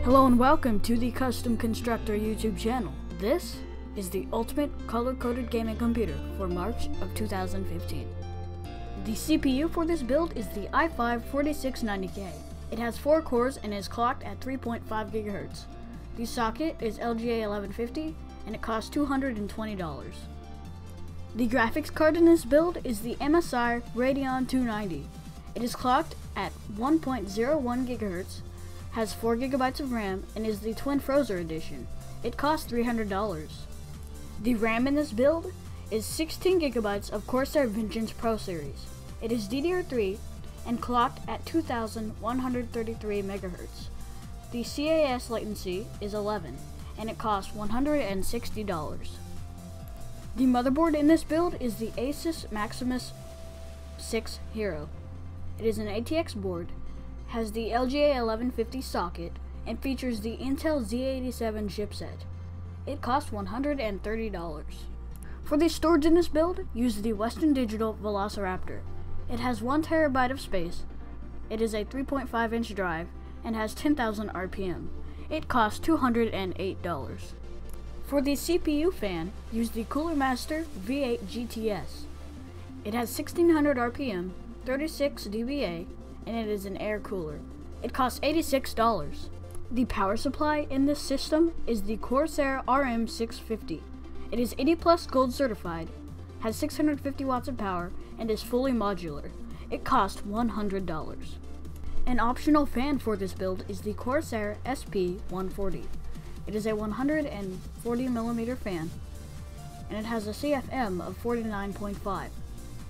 Hello and welcome to the Custom Constructor YouTube channel. This is the ultimate color-coded gaming computer for March of 2015. The CPU for this build is the i5-4690K. It has 4 cores and is clocked at 3.5 GHz. The socket is LGA 1150 and it costs $220. The graphics card in this build is the MSI Radeon 290. It is clocked at 1.01 GHz, has 4 GB of RAM, and is the Twin FROZR edition. It costs $300. The RAM in this build is 16 GB of Corsair Vengeance Pro series. It is DDR3 and clocked at 2133 MHz. The CAS latency is 11 and it costs $160. The motherboard in this build is the Asus Maximus 6 Hero. It is an ATX board, has the LGA 1150 socket, and features the Intel Z87 chipset. It costs $130. For the storage in this build, use the Western Digital VelociRaptor. It has 1 TB of space. It is a 3.5-inch drive and has 10,000 RPM. It costs $208. For the CPU fan, use the Master V8 GTS. It has 1600 RPM, 36 dBA, and it is an air cooler. It costs $86. The power supply in this system is the Corsair RM 650. It is 80+ gold certified, has 650 watts of power, and is fully modular. It costs $100. An optional fan for this build is the Corsair SP140. It is a 140mm fan, and it has a CFM of 49.5.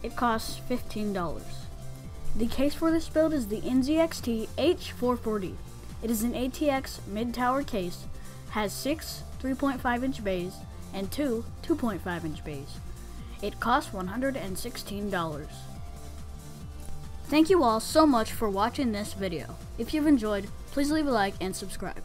It costs $15. The case for this build is the NZXT H440. It is an ATX mid-tower case, has 6 3.5-inch bays and 2 2.5-inch bays. It costs $116. Thank you all so much for watching this video. If you've enjoyed, please leave a like and subscribe.